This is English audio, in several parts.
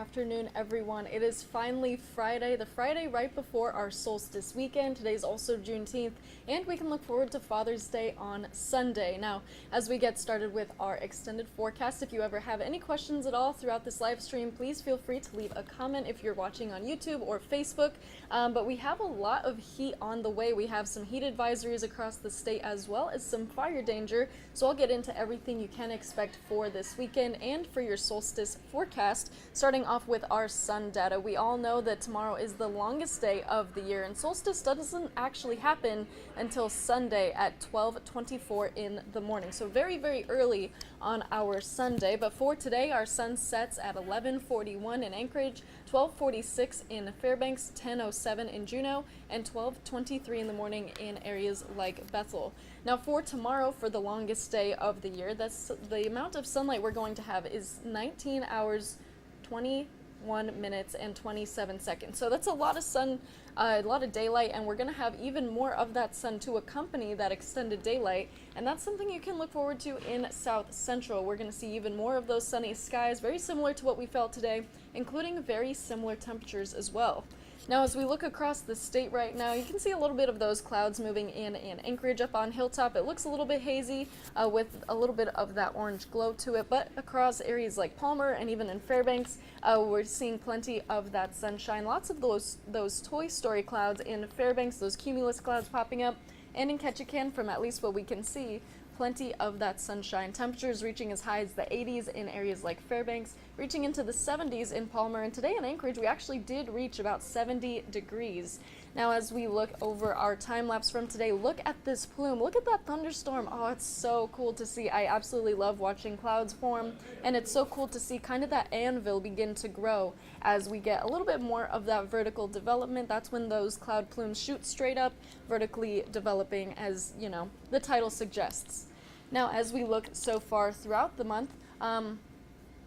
afternoon, everyone. It is finally Friday, the Friday right before our solstice weekend. Today's also Juneteenth, and we can look forward to Father's Day on Sunday. Now, as we get started with our extended forecast, if you ever have any questions at all throughout this live stream, please feel free to leave a comment if you're watching on YouTube or Facebook. But we have a lot of heat on the way. We have some heat advisories across the state as well as some fire danger. So I'll get into everything you can expect for this weekend and for your solstice forecast, starting off with our sun data. We all know that tomorrow is the longest day of the year, and solstice doesn't actually happen until Sunday at 12:24 in the morning. So very, very early on our Sunday. But for today, our sun sets at 11:41 in Anchorage, 12:46 in Fairbanks, 10:07 in Juneau, and 12:23 in the morning in areas like Bethel. Now for tomorrow, for the longest day of the year, that's the amount of sunlight we're going to have is 19 hours, 21 minutes, and 27 seconds. So that's a lot of sun, a lot of daylight, and we're going to have even more of that sun to accompany that extended daylight, and that's something you can look forward to in South Central. We're going to see even more of those sunny skies, very similar to what we felt today, including very similar temperatures as well. Now, as we look across the state right now, you can see a little bit of those clouds moving in Anchorage up on Hilltop. It looks a little bit hazy with a little bit of that orange glow to it, but across areas like Palmer and even in Fairbanks, we're seeing plenty of that sunshine. Lots of those Toy Story clouds in Fairbanks, those cumulus clouds popping up, and in Ketchikan, from at least what we can see, plenty of that sunshine. Temperatures reaching as high as the 80s in areas like Fairbanks, reaching into the 70s in Palmer, and today in Anchorage we actually did reach about 70 degrees. Now as we look over our time lapse from today, look at this plume, look at that thunderstorm. Oh, it's so cool to see. I absolutely love watching clouds form, and it's so cool to see kind of that anvil begin to grow as we get a little bit more of that vertical development. That's when those cloud plumes shoot straight up, vertically developing, as you know the title suggests. Now as we look so far throughout the month,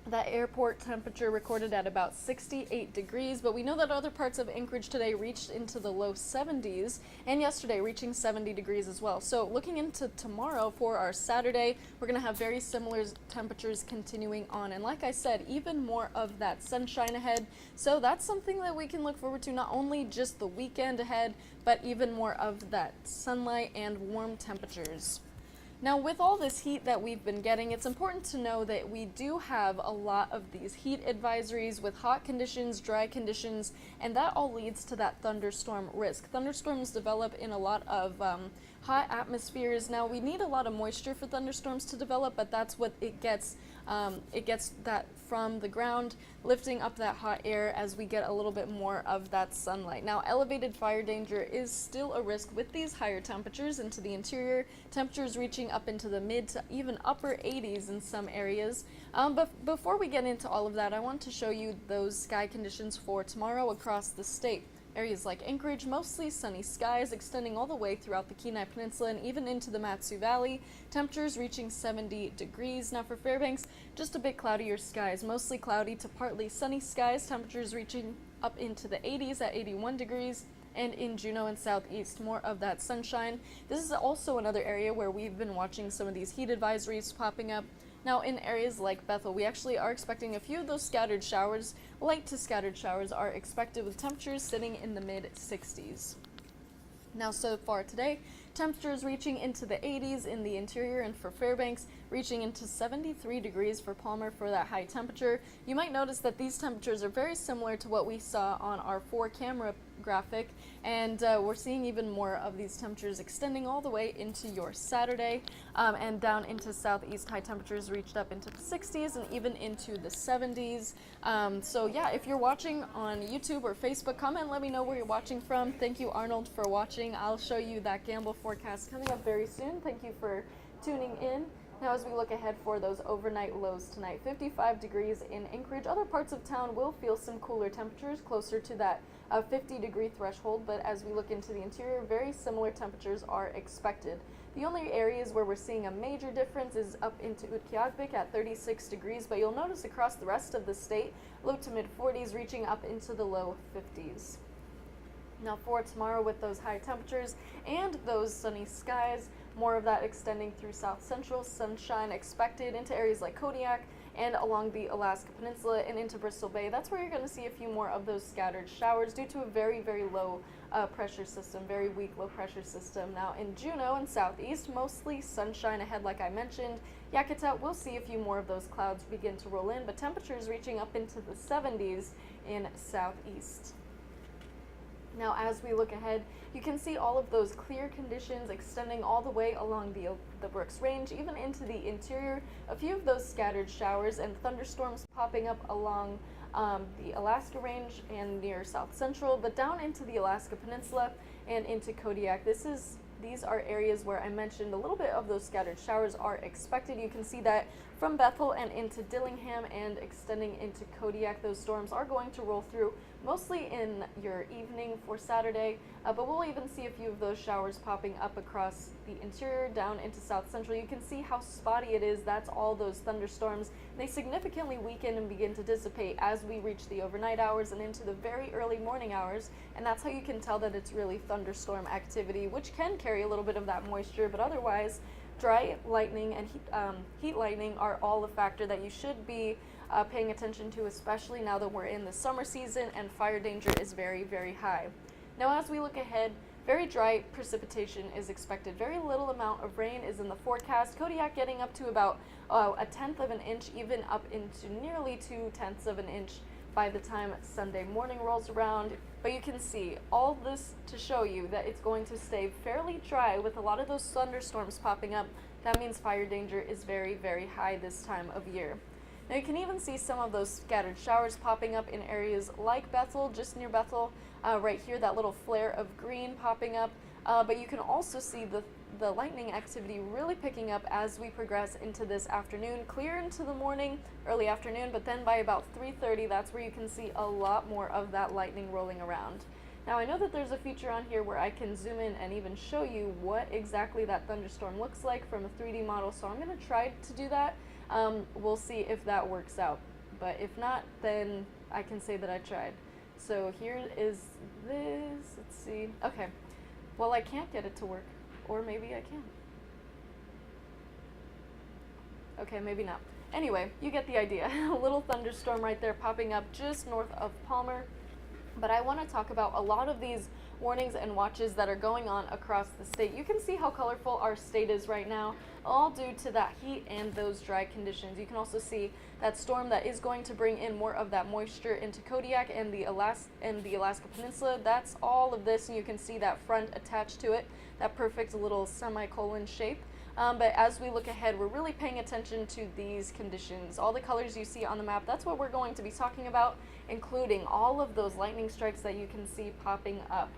that airport temperature recorded at about 68 degrees, but we know that other parts of Anchorage today reached into the low 70s, and yesterday reaching 70 degrees as well. So looking into tomorrow for our Saturday, we're going to have very similar temperatures continuing on, and like I said, even more of that sunshine ahead. So that's something that we can look forward to, not only just the weekend ahead, but even more of that sunlight and warm temperatures. Now, with all this heat that we've been getting, it's important to know that we do have a lot of these heat advisories with hot conditions, dry conditions, and that all leads to that thunderstorm risk. Thunderstorms develop in a lot of hot atmospheres. Now, we need a lot of moisture for thunderstorms to develop, but that's what it gets. It gets that from the ground, lifting up that hot air as we get a little bit more of that sunlight. Now, elevated fire danger is still a risk with these higher temperatures into the interior, temperatures reaching up into the mid to even upper 80s in some areas. But before we get into all of that, I want to show you those sky conditions for tomorrow across the state. Areas like Anchorage, mostly sunny skies extending all the way throughout the Kenai Peninsula and even into the Matsu Valley. Temperatures reaching 70 degrees. Now for Fairbanks, just a bit cloudier skies, mostly cloudy to partly sunny skies. Temperatures reaching up into the 80s at 81 degrees. And in Juneau and Southeast, more of that sunshine. This is also another area where we've been watching some of these heat advisories popping up. Now in areas like Bethel, we actually are expecting a few of those scattered showers. Light to scattered showers are expected with temperatures sitting in the mid-60s. Now so far today, temperatures reaching into the 80s in the interior, and for Fairbanks, reaching into 73 degrees for Palmer for that high temperature. You might notice that these temperatures are very similar to what we saw on our 4-camera graphic, and we're seeing even more of these temperatures extending all the way into your Saturday, and down into Southeast. High temperatures reached up into the 60s and even into the 70s. So yeah, if you're watching on YouTube or Facebook, comment and let me know where you're watching from. Thank you, Arnold, for watching. I'll show you that Gamble forecast coming up very soon. Thank you for tuning in. Now as we look ahead for those overnight lows tonight, 55 degrees in Anchorage. Other parts of town will feel some cooler temperatures closer to that 50-degree threshold, but as we look into the interior, very similar temperatures are expected. The only areas where we're seeing a major difference is up into Utqiagvik at 36 degrees, but you'll notice across the rest of the state, low to mid-40s reaching up into the low 50s. Now for tomorrow, with those high temperatures and those sunny skies, more of that extending through South Central, sunshine expected into areas like Kodiak and along the Alaska Peninsula and into Bristol Bay. That's where you're going to see a few more of those scattered showers due to a very, very low pressure system, very weak low pressure system. Now in Juneau and southeast, mostly sunshine ahead like I mentioned. Yakutat, we'll see a few more of those clouds begin to roll in, but temperatures reaching up into the 70s in southeast. Now as we look ahead, you can see all of those clear conditions extending all the way along the Brooks Range, even into the interior. A few of those scattered showers and thunderstorms popping up along the Alaska Range and near South Central, but down into the Alaska Peninsula and into Kodiak. These are areas where I mentioned a little bit of those scattered showers are expected. You can see that from Bethel and into Dillingham and extending into Kodiak. Those storms are going to roll through mostly in your evening for Saturday, but we'll even see a few of those showers popping up across the interior down into South Central. You can see how spotty it is. That's all those thunderstorms. They significantly weaken and begin to dissipate as we reach the overnight hours and into the very early morning hours, and that's how you can tell that it's really thunderstorm activity, which can carry a little bit of that moisture, but otherwise dry lightning and heat lightning are all a factor that you should be paying attention to, especially now that we're in the summer season and fire danger is very, very high. Now as we look ahead, very dry precipitation is expected. Very little amount of rain is in the forecast. Kodiak getting up to about 1/10 of an inch, even up into nearly 2/10 of an inch by the time Sunday morning rolls around. But you can see all this to show you that it's going to stay fairly dry with a lot of those thunderstorms popping up. That means fire danger is very, very high this time of year. Now you can even see some of those scattered showers popping up in areas like Bethel, just near Bethel, right here, that little flare of green popping up. But you can also see the lightning activity really picking up as we progress into this afternoon, clear into the morning, early afternoon, but then by about 3:30, that's where you can see a lot more of that lightning rolling around. Now I know that there's a feature on here where I can zoom in and even show you what exactly that thunderstorm looks like from a 3D model, so I'm going to try to do that. We'll see if that works out, but if not, then I can say that I tried. So here is this, let's see, okay, well I can't get it to work, or maybe I can. Okay, maybe not. Anyway, you get the idea. A little thunderstorm right there popping up just north of Palmer. But I want to talk about a lot of these warnings and watches that are going on across the state. You can see how colorful our state is right now, all due to that heat and those dry conditions. You can also see that storm that is going to bring in more of that moisture into Kodiak and the Alaska Peninsula. That's all of this, and you can see that front attached to it, that perfect little semicolon shape. But as we look ahead, we're really paying attention to these conditions. All the colors you see on the map, that's what we're going to be talking about, including all of those lightning strikes that you can see popping up.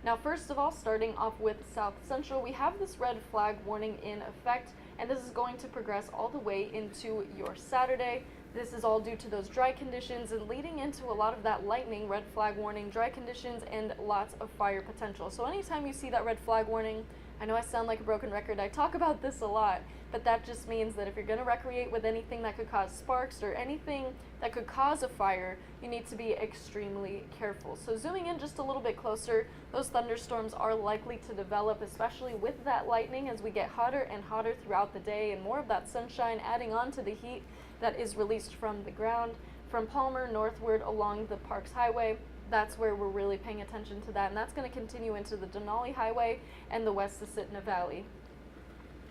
Now, first of all, starting off with South Central, we have this red flag warning in effect, and this is going to progress all the way into your Saturday. This is all due to those dry conditions and leading into a lot of that lightning, red flag warning, dry conditions, and lots of fire potential. So anytime you see that red flag warning, I know I sound like a broken record, I talk about this a lot, but that just means that if you're going to recreate with anything that could cause sparks or anything that could cause a fire, you need to be extremely careful. So zooming in just a little bit closer, those thunderstorms are likely to develop, especially with that lightning as we get hotter and hotter throughout the day and more of that sunshine adding on to the heat that is released from the ground. From Palmer northward along the Parks Highway, that's where we're really paying attention to that, and that's going to continue into the Denali Highway and the West Susitna Valley.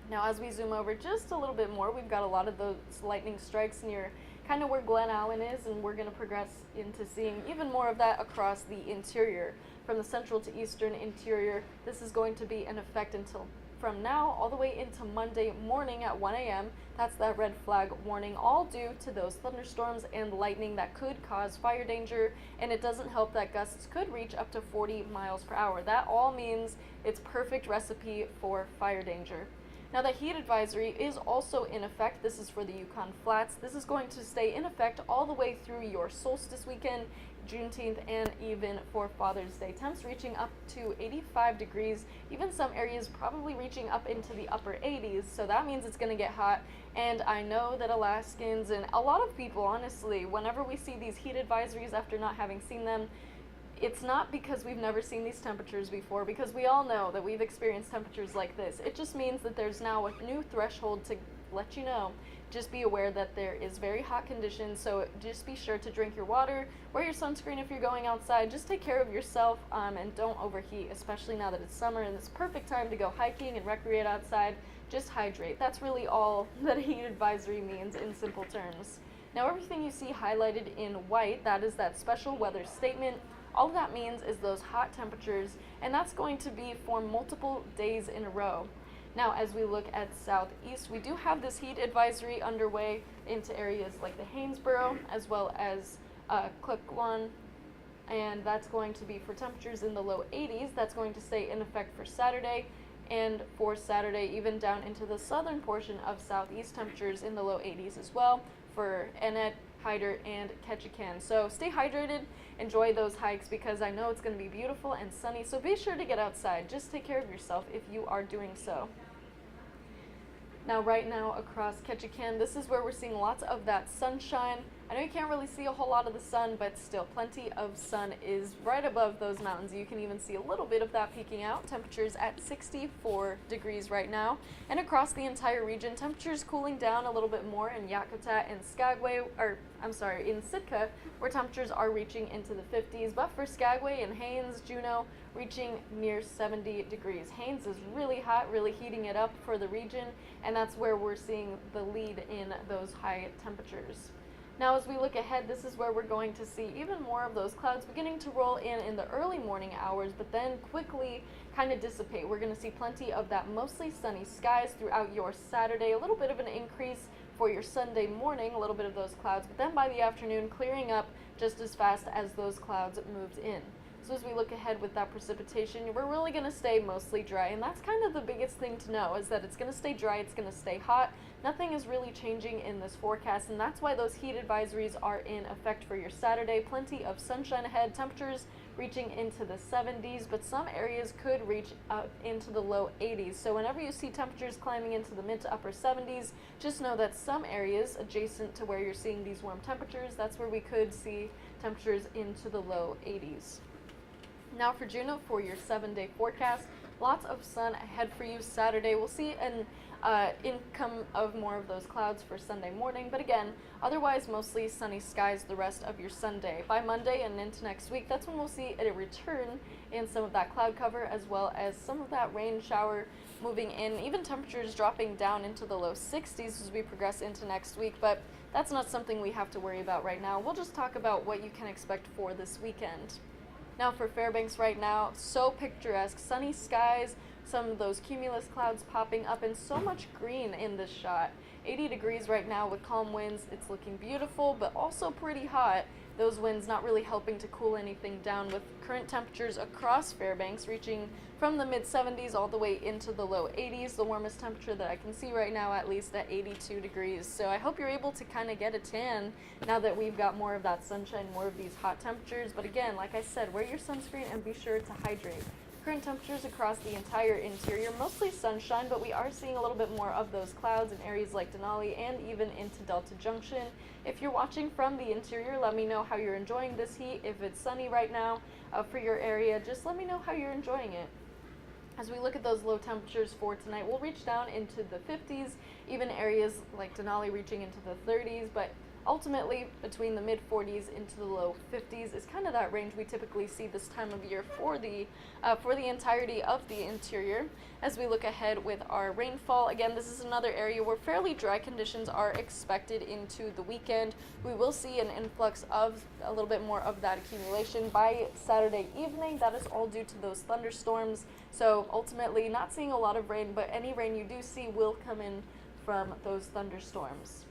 Now as we zoom over just a little bit more, we've got a lot of those lightning strikes near kind of where Glen Allen is, and we're going to progress into seeing even more of that across the interior. From the central to eastern interior, this is going to be in effect until from now all the way into Monday morning at 1 a.m. That's that red flag warning, all due to those thunderstorms and lightning that could cause fire danger, and it doesn't help that gusts could reach up to 40 miles per hour. That all means it's perfect recipe for fire danger. Now the heat advisory is also in effect. This is for the Yukon Flats. This is going to stay in effect all the way through your solstice weekend, Juneteenth, and even for Father's Day. Temps reaching up to 85 degrees, even some areas probably reaching up into the upper 80s, so that means it's going to get hot. And I know that Alaskans and a lot of people, honestly, whenever we see these heat advisories after not having seen them, it's not because we've never seen these temperatures before, because we all know that we've experienced temperatures like this. It just means that there's now a new threshold let you know. Just be aware that there is very hot conditions, so just be sure to drink your water, wear your sunscreen if you're going outside, just take care of yourself, and don't overheat, especially now that it's summer and it's perfect time to go hiking and recreate outside. Just hydrate. That's really all that a heat advisory means in simple terms. Now everything you see highlighted in white, that is that special weather statement. All that means is those hot temperatures, and that's going to be for multiple days in a row. Now, as we look at southeast, we do have this heat advisory underway into areas like the Haynesboro, as well as Clipwan, and that's going to be for temperatures in the low 80s. That's going to stay in effect for Saturday, and for Saturday, even down into the southern portion of southeast, temperatures in the low 80s as well for Annette, Hyder, and Ketchikan. So stay hydrated, enjoy those hikes, because I know it's going to be beautiful and sunny, so be sure to get outside. Just take care of yourself if you are doing so. Now right now across Ketchikan, this is where we're seeing lots of that sunshine. I know you can't really see a whole lot of the sun, but still plenty of sun is right above those mountains. You can even see a little bit of that peeking out. Temperatures at 64 degrees right now. And across the entire region, temperatures cooling down a little bit more in Yakutat and Skagway, in Sitka, where temperatures are reaching into the 50s. But for Skagway and Haines, Juneau, reaching near 70 degrees. Haines is really hot, really heating it up for the region, and that's where we're seeing the lead in those high temperatures. Now, as we look ahead, this is where we're going to see even more of those clouds beginning to roll in the early morning hours, but then quickly kind of dissipate. We're going to see plenty of that mostly sunny skies throughout your Saturday, a little bit of an increase for your Sunday morning, a little bit of those clouds, but then by the afternoon, clearing up just as fast as those clouds moved in. So as we look ahead with that precipitation, we're really going to stay mostly dry, and that's kind of the biggest thing to know, is that it's going to stay dry, it's going to stay hot. Nothing is really changing in this forecast, and that's why those heat advisories are in effect for your Saturday. Plenty of sunshine ahead, temperatures reaching into the 70s, but some areas could reach up into the low 80s. So whenever you see temperatures climbing into the mid to upper 70s, just know that some areas adjacent to where you're seeing these warm temperatures, that's where we could see temperatures into the low 80s. Now for Juneau, for your 7-day forecast, lots of sun ahead for you Saturday. We'll see an income of more of those clouds for Sunday morning, but again, otherwise mostly sunny skies the rest of your Sunday. By Monday and into next week, that's when we'll see a return in some of that cloud cover, as well as some of that rain shower moving in, even temperatures dropping down into the low 60s as we progress into next week, but that's not something we have to worry about right now. We'll just talk about what you can expect for this weekend. Now for Fairbanks right now, so picturesque, sunny skies, some of those cumulus clouds popping up, and so much green in this shot. 80 degrees right now with calm winds. It's looking beautiful, but also pretty hot. Those winds not really helping to cool anything down, with current temperatures across Fairbanks reaching from the mid-70s all the way into the low 80s. The warmest temperature that I can see right now, at least at 82 degrees. So I hope you're able to kind of get a tan now that we've got more of that sunshine, more of these hot temperatures. But again, like I said, wear your sunscreen and be sure to hydrate. Current temperatures across the entire interior, mostly sunshine, but we are seeing a little bit more of those clouds in areas like Denali and even into Delta Junction. If you're watching from the interior, let me know how you're enjoying this heat. If it's sunny right now for your area, just let me know how you're enjoying it. As we look at those low temperatures for tonight, we'll reach down into the 50s, even areas like Denali reaching into the 30s, but ultimately between the mid-40s into the low 50s is kind of that range we typically see this time of year for the entirety of the interior. As we look ahead with our rainfall, again, this is another area where fairly dry conditions are expected into the weekend. We will see an influx of a little bit more of that accumulation by Saturday evening. That is all due to those thunderstorms. So ultimately not seeing a lot of rain, but any rain you do see will come in from those thunderstorms.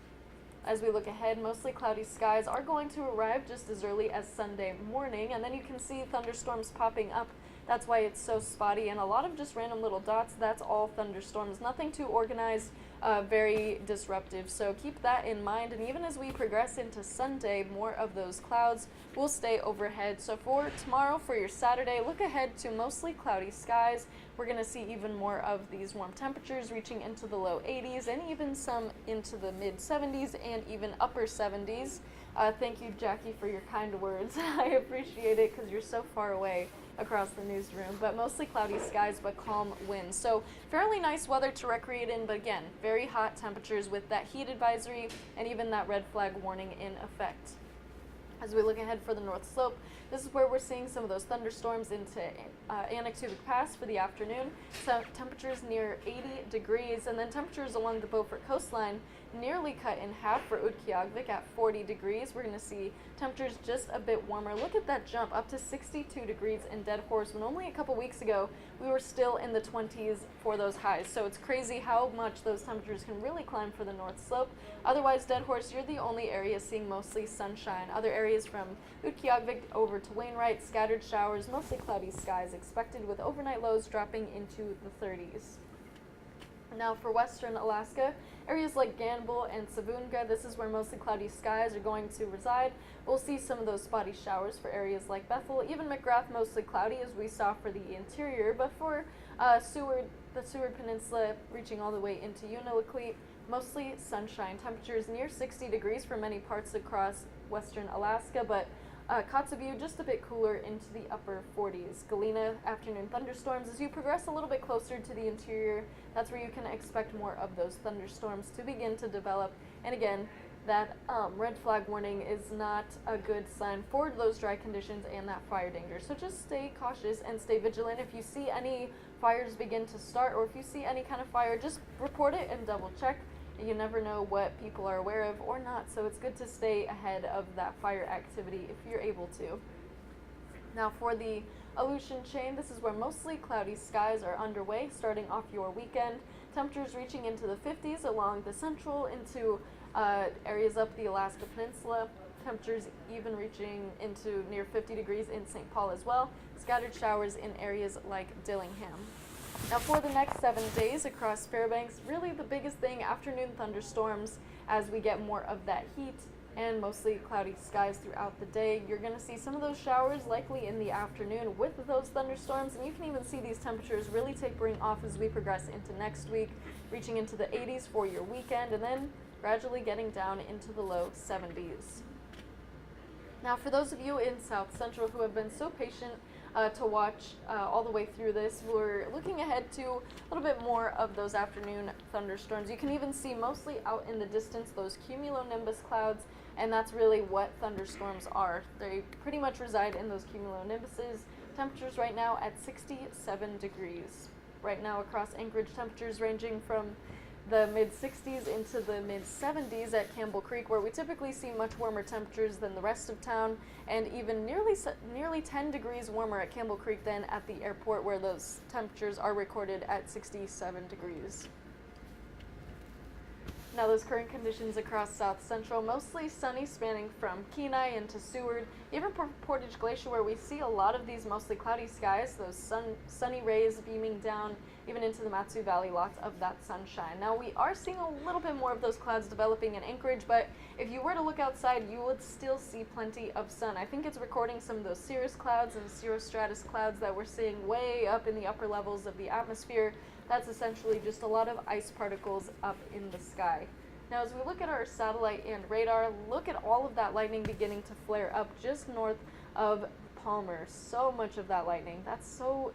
As we look ahead, mostly cloudy skies are going to arrive just as early as Sunday morning, and then you can see thunderstorms popping up. That's why it's so spotty, and a lot of just random little dots. That's all thunderstorms. Nothing too organized, very disruptive. So keep that in mind, and even as we progress into Sunday, more of those clouds will stay overhead. So for tomorrow, for your Saturday, look ahead to mostly cloudy skies. We're going to see even more of these warm temperatures reaching into the low 80s and even some into the mid 70s and even upper 70s. Thank you, Jackie, for your kind words. I appreciate it because you're so far away. across the newsroom, but mostly cloudy skies but calm winds. So fairly nice weather to recreate in, but again, very hot temperatures with that heat advisory and even that red flag warning in effect. As we look ahead for the North Slope, this is where we're seeing some of those thunderstorms into Anaktuvuk Pass for the afternoon. So temperatures near 80 degrees, and then temperatures along the Beaufort coastline nearly cut in half for Utqiagvik at 40 degrees. We're going to see temperatures just a bit warmer. Look at that jump up to 62 degrees in Dead Horse, when only a couple weeks ago we were still in the 20s for those highs. So it's crazy how much those temperatures can really climb for the North Slope. Otherwise, Dead Horse, you're the only area seeing mostly sunshine. Other areas from Utqiagvik over to Wainwright, scattered showers, mostly cloudy skies expected with overnight lows dropping into the 30s. Now for western Alaska, areas like Granville and Savunga, this is where mostly cloudy skies are going to reside. We'll see some of those spotty showers for areas like Bethel, even McGrath mostly cloudy as we saw for the interior, but for Seward, the Seward Peninsula reaching all the way into Unalakleet, mostly sunshine. Temperatures near 60 degrees for many parts across western Alaska, but Kotzebue just a bit cooler into the upper 40s. Galena, afternoon thunderstorms. As you progress a little bit closer to the interior, that's where you can expect more of those thunderstorms to begin to develop. And again, that red flag warning is not a good sign for those dry conditions and that fire danger. So just stay cautious and stay vigilant. If you see any fires begin to start, or if you see any kind of fire, just report it and double check. You never know what people are aware of or not, so it's good to stay ahead of that fire activity if you're able to. Now for the Aleutian chain, this is where mostly cloudy skies are underway, starting off your weekend. Temperatures reaching into the 50s along the central into areas up the Alaska Peninsula. Temperatures even reaching into near 50 degrees in St. Paul as well. Scattered showers in areas like Dillingham. Now for the next 7 days across Fairbanks, really the biggest thing, afternoon thunderstorms as we get more of that heat and mostly cloudy skies throughout the day. You're going to see some of those showers likely in the afternoon with those thunderstorms, and you can even see these temperatures really tapering off as we progress into next week, reaching into the 80s for your weekend, and then gradually getting down into the low 70s. Now for those of you in South Central who have been so patient to watch all the way through this, we're looking ahead to a little bit more of those afternoon thunderstorms. You can even see mostly out in the distance those cumulonimbus clouds, and that's really what thunderstorms are. They pretty much reside in those cumulonimbuses. Temperatures right now at 67 degrees. Right now across Anchorage, temperatures ranging from the mid-60s into the mid-70s at Campbell Creek, where we typically see much warmer temperatures than the rest of town, and even nearly 10 degrees warmer at Campbell Creek than at the airport, where those temperatures are recorded at 67 degrees. Now those current conditions across South Central, mostly sunny, spanning from Kenai into Seward, even Portage Glacier, where we see a lot of these mostly cloudy skies, those sunny rays beaming down even into the Matsu Valley, lots of that sunshine. Now we are seeing a little bit more of those clouds developing in Anchorage, but if you were to look outside, you would still see plenty of sun. I think it's recording some of those cirrus clouds and cirrostratus clouds that we're seeing way up in the upper levels of the atmosphere. That's essentially just a lot of ice particles up in the sky. Now as we look at our satellite and radar, look at all of that lightning beginning to flare up just north of Palmer. So much of that lightning. That's so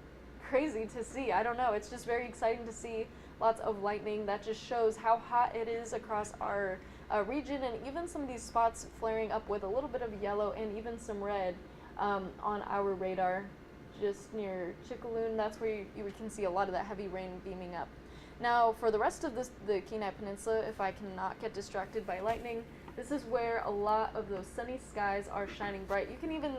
crazy to see. I don't know. It's just very exciting to see lots of lightning. That just shows how hot it is across our region, and even some of these spots flaring up with a little bit of yellow and even some red on our radar just near Chickaloon. That's where you can see a lot of that heavy rain beaming up. Now for the rest of the Kenai Peninsula, if I cannot get distracted by lightning, this is where a lot of those sunny skies are shining bright. You can even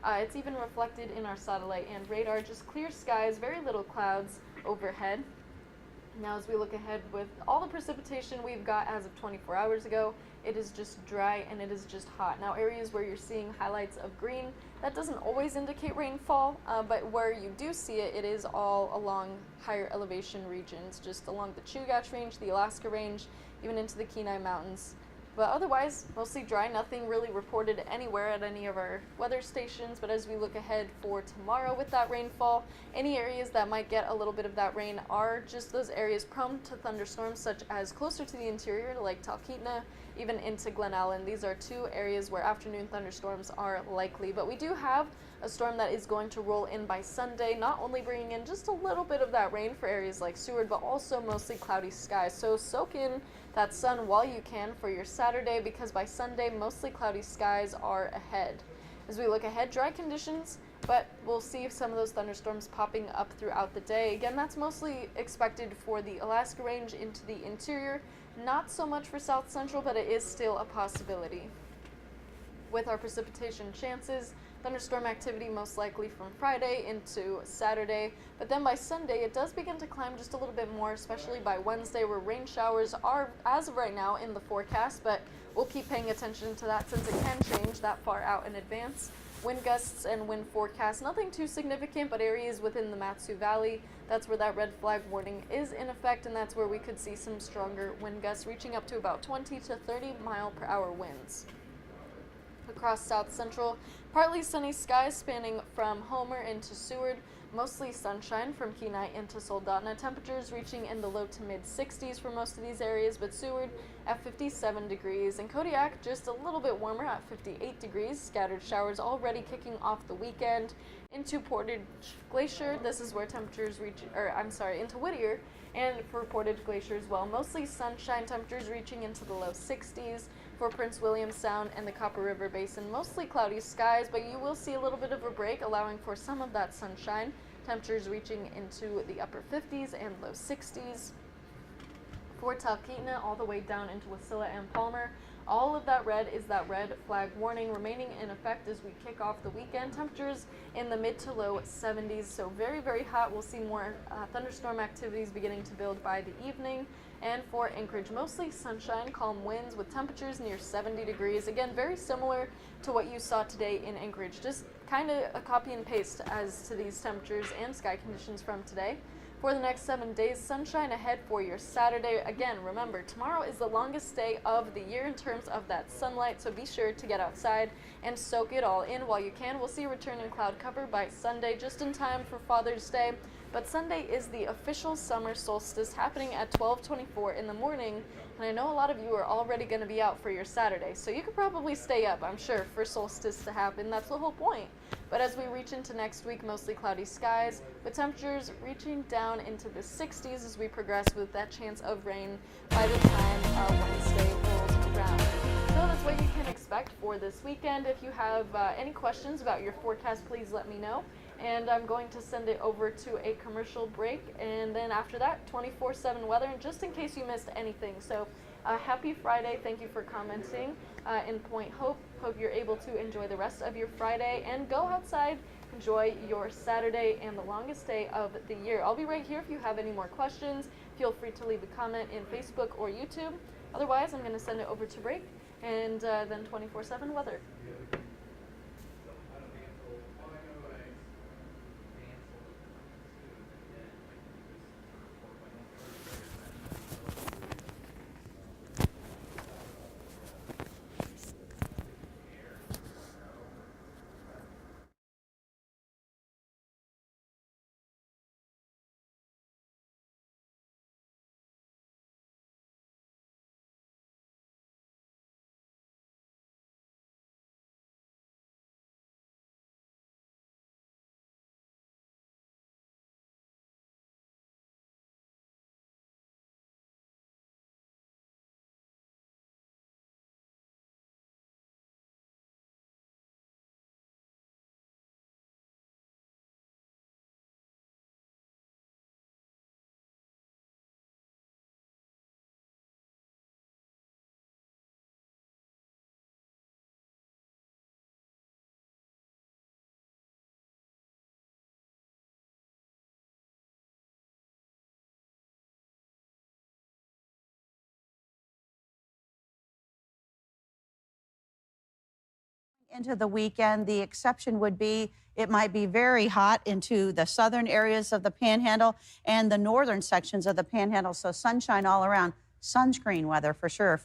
it's even reflected in our satellite and radar, just clear skies, very little clouds overhead. Now as we look ahead with all the precipitation we've got as of 24 hours ago, it is just dry and it is just hot. Now areas where you're seeing highlights of green, that doesn't always indicate rainfall, but where you do see it, it is all along higher elevation regions, just along the Chugach Range, the Alaska Range, even into the Kenai Mountains. But otherwise, mostly dry, nothing really reported anywhere at any of our weather stations. But as we look ahead for tomorrow with that rainfall, any areas that might get a little bit of that rain are just those areas prone to thunderstorms, such as closer to the interior, like Talkeetna, even into Glen Allen. These are two areas where afternoon thunderstorms are likely. But we do have a storm that is going to roll in by Sunday, not only bringing in just a little bit of that rain for areas like Seward, but also mostly cloudy skies. So soak in that sun while you can for your Saturday, because by Sunday, mostly cloudy skies are ahead. As we look ahead, dry conditions, but we'll see some of those thunderstorms popping up throughout the day. Again, that's mostly expected for the Alaska Range into the interior, not so much for South Central, but it is still a possibility. With our precipitation chances, thunderstorm activity most likely from Friday into Saturday, but then by Sunday it does begin to climb just a little bit more, especially by Wednesday, where rain showers are, as of right now, in the forecast, but we'll keep paying attention to that since it can change that far out in advance. Wind gusts and wind forecasts, nothing too significant, but areas within the Mat-Su Valley, that's where that red flag warning is in effect, and that's where we could see some stronger wind gusts reaching up to about 20 to 30 mile per hour winds. Across South Central, partly sunny skies spanning from Homer into Seward, mostly sunshine from Kenai into Soldotna. Temperatures reaching in the low to mid 60s for most of these areas, but Seward at 57 degrees. And Kodiak just a little bit warmer at 58 degrees. Scattered showers already kicking off the weekend. Into Portage Glacier, this is where temperatures reach, into Whittier, and for Portage Glacier as well. Mostly sunshine, temperatures reaching into the low 60s. For Prince William Sound and the Copper River Basin, mostly cloudy skies, but you will see a little bit of a break, allowing for some of that sunshine. Temperatures reaching into the upper 50s and low 60s. For Talkeetna, all the way down into Wasilla and Palmer, all of that red is that red flag warning remaining in effect as we kick off the weekend. Temperatures in the mid to low 70s, so very, very hot. We'll see more thunderstorm activities beginning to build by the evening. And for Anchorage, mostly sunshine, calm winds with temperatures near 70 degrees. Again, very similar to what you saw today in Anchorage, just kind of a copy and paste as to these temperatures and sky conditions from today. For the next 7 days, sunshine ahead for your Saturday. Again, remember, tomorrow is the longest day of the year in terms of that sunlight, so be sure to get outside and soak it all in while you can. We'll see a return in cloud cover by Sunday, just in time for Father's Day. But Sunday is the official summer solstice, happening at 12:24 in the morning, and I know a lot of you are already going to be out for your Saturday, so you could probably stay up, I'm sure, for solstice to happen. That's the whole point. But as we reach into next week, mostly cloudy skies, with temperatures reaching down into the 60s as we progress, with that chance of rain by the time Wednesday rolls around. So that's what you can expect for this weekend. If you have any questions about your forecast, please let me know. And I'm going to send it over to a commercial break, and then after that, 24/7 weather, and just in case you missed anything. So happy Friday. Thank you for commenting in Point Hope. Hope you're able to enjoy the rest of your Friday and go outside, enjoy your Saturday and the longest day of the year. I'll be right here if you have any more questions. Feel free to leave a comment in Facebook or YouTube. Otherwise, I'm going to send it over to break, and then 24/7 weather. Into the weekend, the exception would be it might be very hot into the southern areas of the Panhandle and the northern sections of the Panhandle. So sunshine all around, sunscreen weather for sure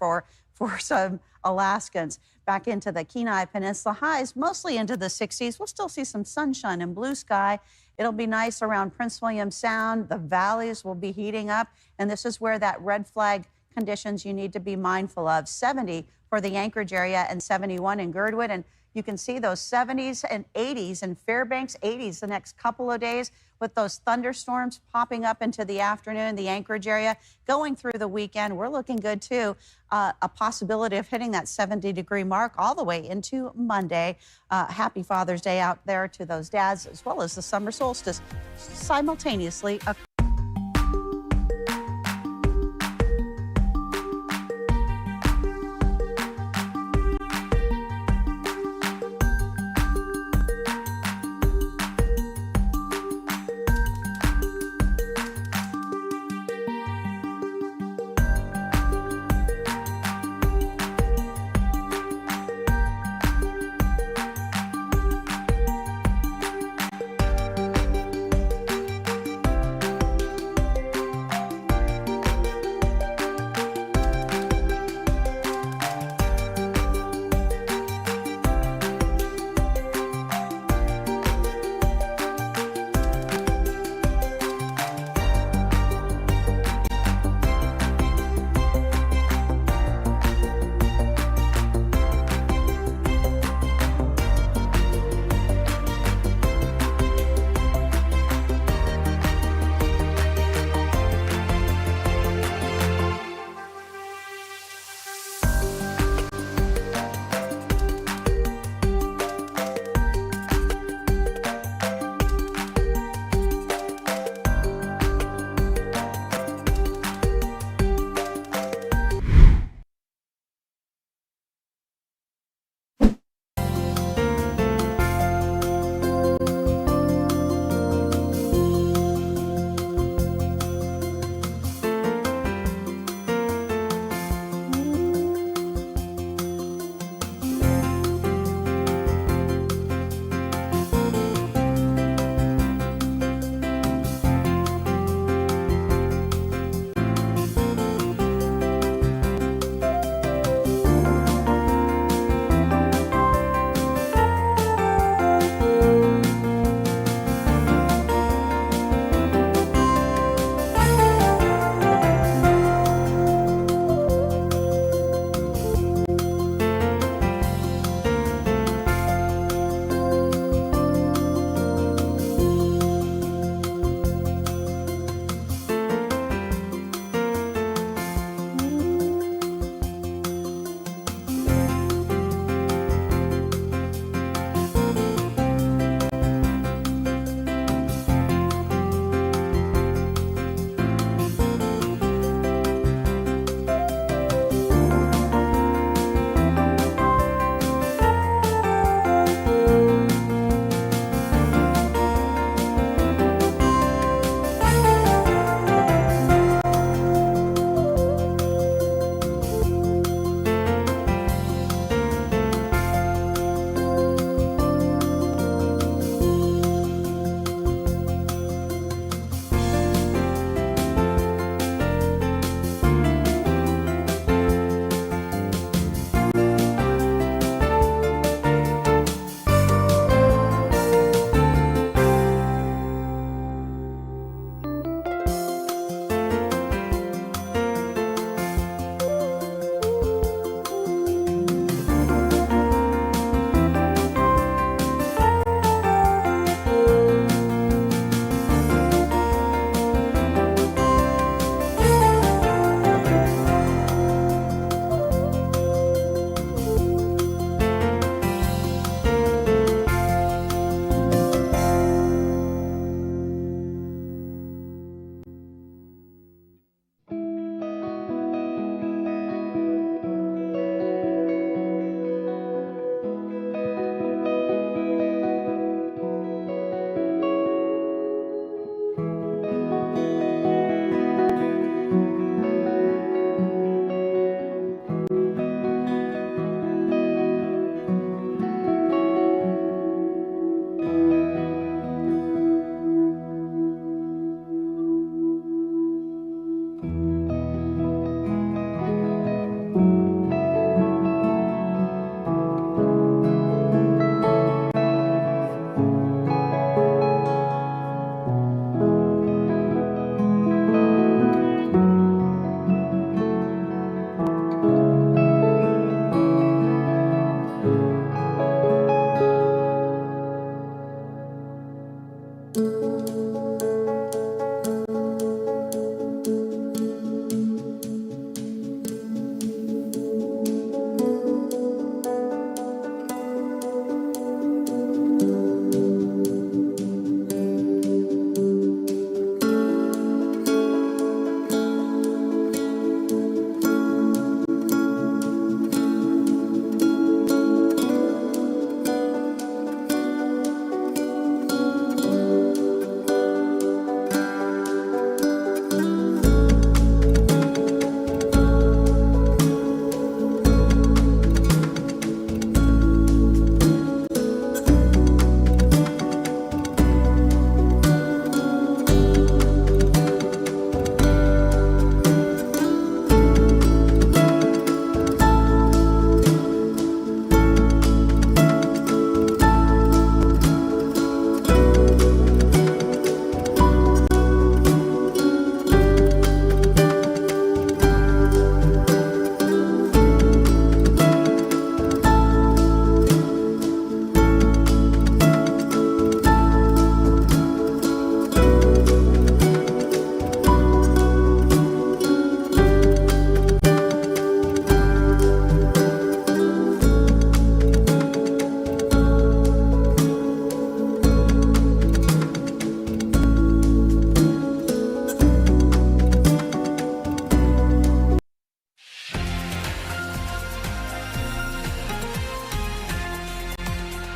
for some Alaskans. Back into the Kenai Peninsula, highs mostly into the 60s. We'll still see some sunshine and blue sky. It'll be nice around Prince William Sound. The valleys will be heating up, and this is where that red flag conditions you need to be mindful of. 70 for the Anchorage area and 71 in Girdwood. And you can see those 70s and 80s in Fairbanks, 80s the next couple of days with those thunderstorms popping up into the afternoon, the Anchorage area. Going through the weekend, we're looking good too. A possibility of hitting that 70-degree mark all the way into Monday. Happy Father's Day out there to those dads, as well as the summer solstice simultaneously.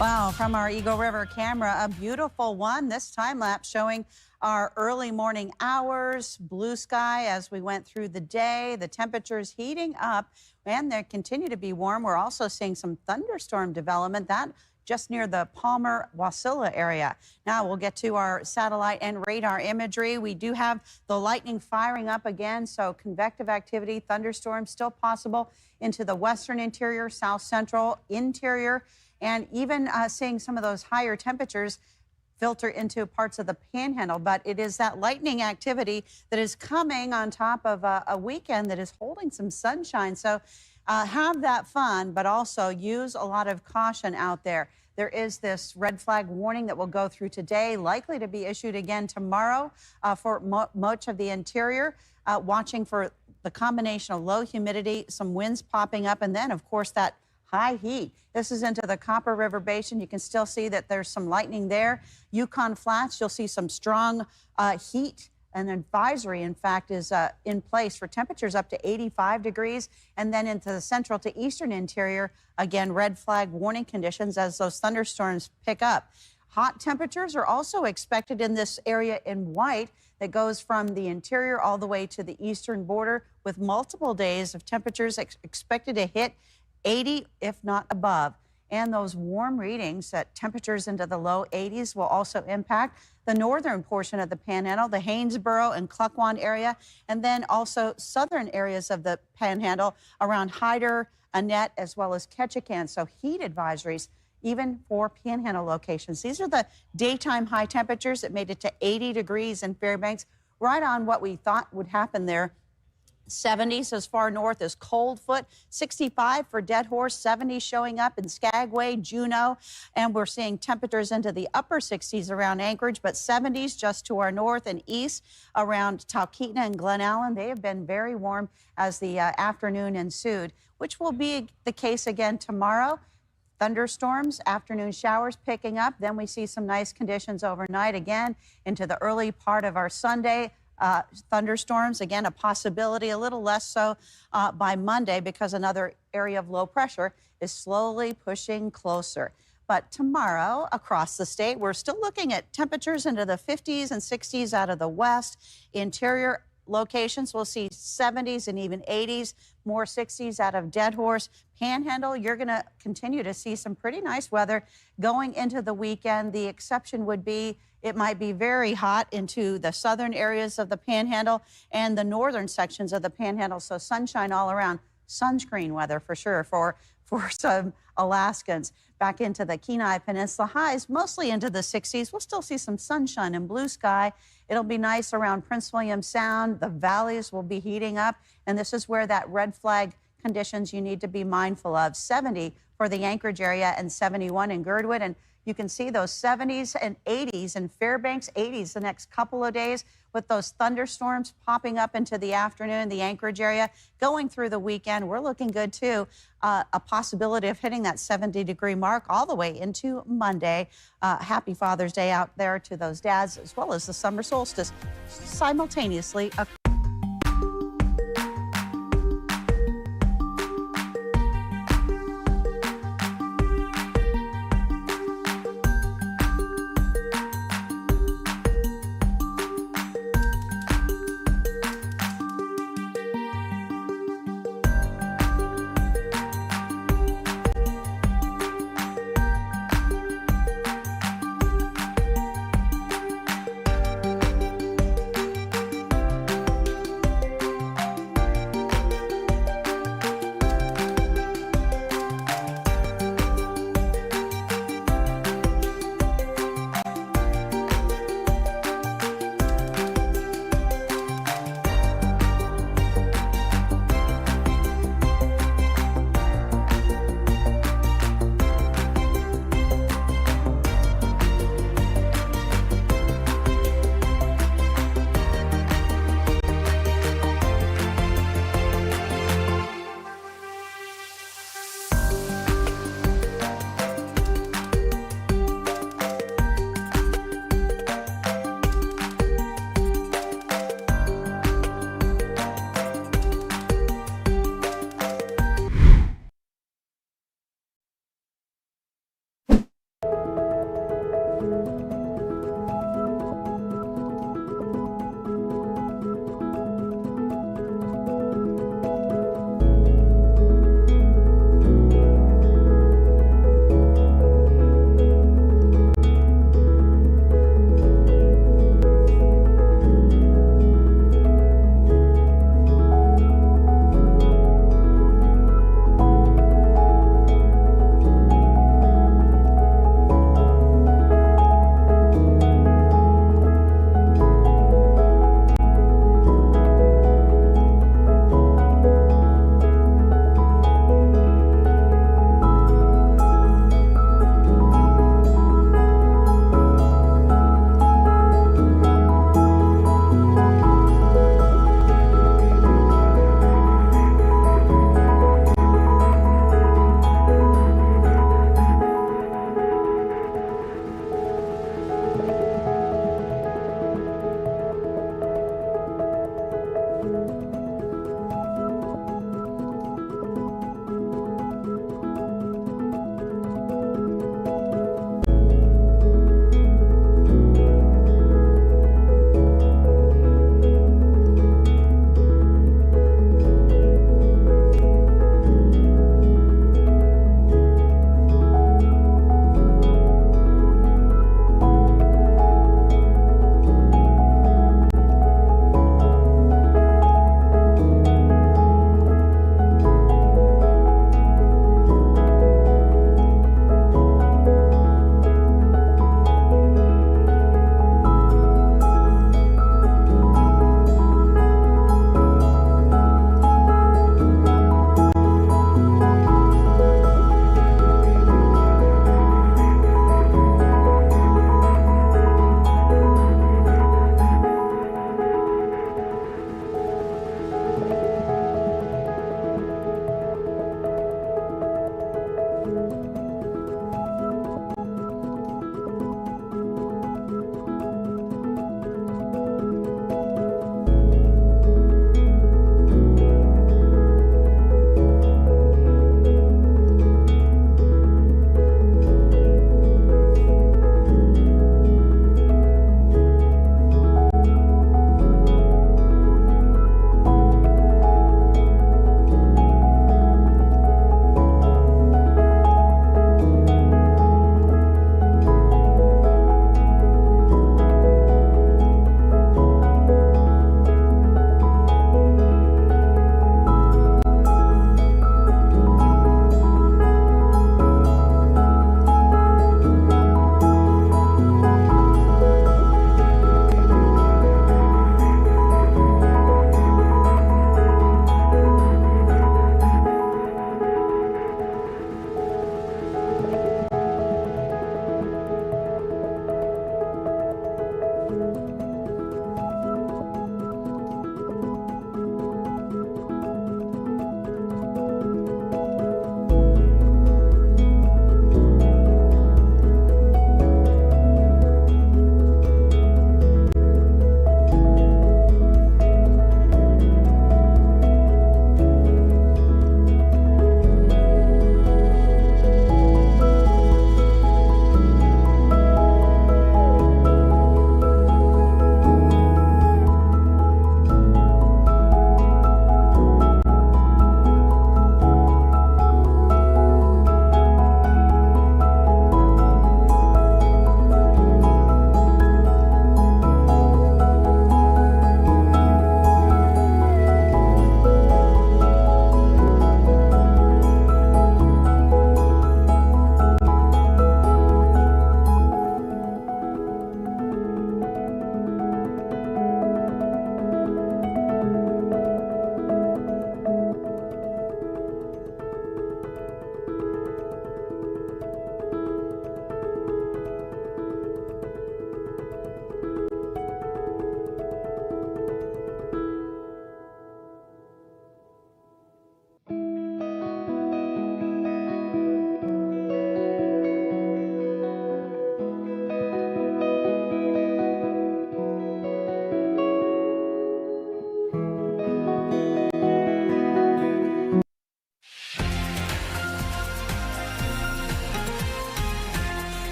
Wow, from our Eagle River camera, a beautiful one. This time lapse showing our early morning hours, blue sky as we went through the day, the temperatures heating up, and they continue to be warm. We're also seeing some thunderstorm development that just near the Palmer-Wasilla area. Now we'll get to our satellite and radar imagery. We do have the lightning firing up again, so convective activity, thunderstorms still possible into the western interior, south central interior, and even seeing some of those higher temperatures filter into parts of the panhandle. But it is that lightning activity that is coming on top of a weekend that is holding some sunshine. So have that fun, but also use a lot of caution out there. There is this red flag warning that will go through today, likely to be issued again tomorrow for much of the interior, watching for the combination of low humidity, some winds popping up, and then, of course, that high heat. This is into the Copper River Basin. You can still see that there's some lightning there. Yukon Flats, you'll see some strong heat. An advisory, in fact, is in place for temperatures up to 85 degrees. And then into the central to eastern interior, again, red flag warning conditions as those thunderstorms pick up. Hot temperatures are also expected in this area in white that goes from the interior all the way to the eastern border, with multiple days of temperatures expected to hit 80, if not above. And those warm readings at temperatures into the low 80s will also impact the northern portion of the Panhandle, the Haynesboro and Cluckwan area, and then also southern areas of the Panhandle around Hyder, Annette, as well as Ketchikan. So heat advisories even for Panhandle locations. These are the daytime high temperatures that made it to 80 degrees in Fairbanks, right on what we thought would happen there. 70s as far north as Coldfoot, 65 for Dead Horse, 70 showing up in Skagway, Juneau, and we're seeing temperatures into the upper 60s around Anchorage, but 70s just to our north and east around Talkeetna and Glen Allen. They have been very warm as the afternoon ensued, which will be the case again tomorrow. Thunderstorms, afternoon showers picking up. Then we see some nice conditions overnight again into the early part of our Sunday. Thunderstorms, again, a possibility, a little less so by Monday because another area of low pressure is slowly pushing closer. But tomorrow across the state, we're still looking at temperatures into the 50s and 60s out of the west. Interior locations, we'll see 70s and even 80s, more 60s out of Dead Horse. Panhandle, you're going to continue to see some pretty nice weather going into the weekend. The exception would be it might be very hot into the southern areas of the Panhandle and the northern sections of the Panhandle. So sunshine all around, sunscreen weather for sure for some Alaskans. Back into the Kenai Peninsula, highs mostly into the 60s. We'll still see some sunshine and blue sky. It'll be nice around Prince William Sound. The valleys will be heating up, and this is where that red flag conditions you need to be mindful of. 70 for the Anchorage area and 71 in Girdwood. And you can see those 70s and 80s in Fairbanks, 80s the next couple of days with those thunderstorms popping up into the afternoon, the Anchorage area. Going through the weekend, we're looking good too. A possibility of hitting that 70-degree mark all the way into Monday. Happy Father's Day out there to those dads, as well as the summer solstice simultaneously.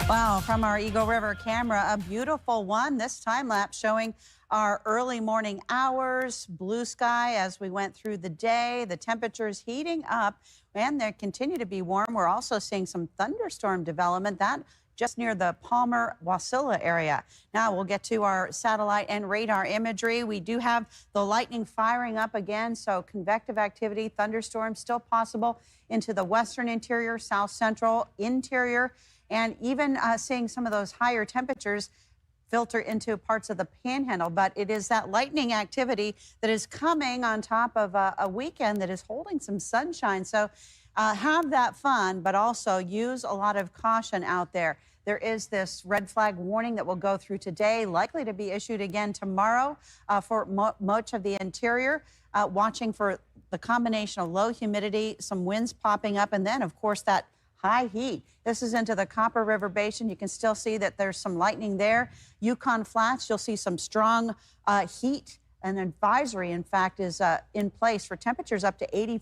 Wow, from our Eagle River camera, a beautiful one. This time lapse showing our early morning hours, blue sky as we went through the day. The temperatures heating up and they continue to be warm. We're also seeing some thunderstorm development that just near the Palmer-Wasilla area. Now we'll get to our satellite and radar imagery. We do have the lightning firing up again, so convective activity, thunderstorms still possible into the western interior, south central interior, and even seeing some of those higher temperatures filter into parts of the panhandle. But it is that lightning activity that is coming on top of a weekend that is holding some sunshine. So have that fun, but also use a lot of caution out there. There is this red flag warning that will go through today, likely to be issued again tomorrow for much of the interior, watching for the combination of low humidity, some winds popping up, and then, of course, that high heat. This is into the Copper River Basin. You can still see that there's some lightning there. Yukon Flats, you'll see some strong heat. An advisory, in fact, is in place for temperatures up to 85.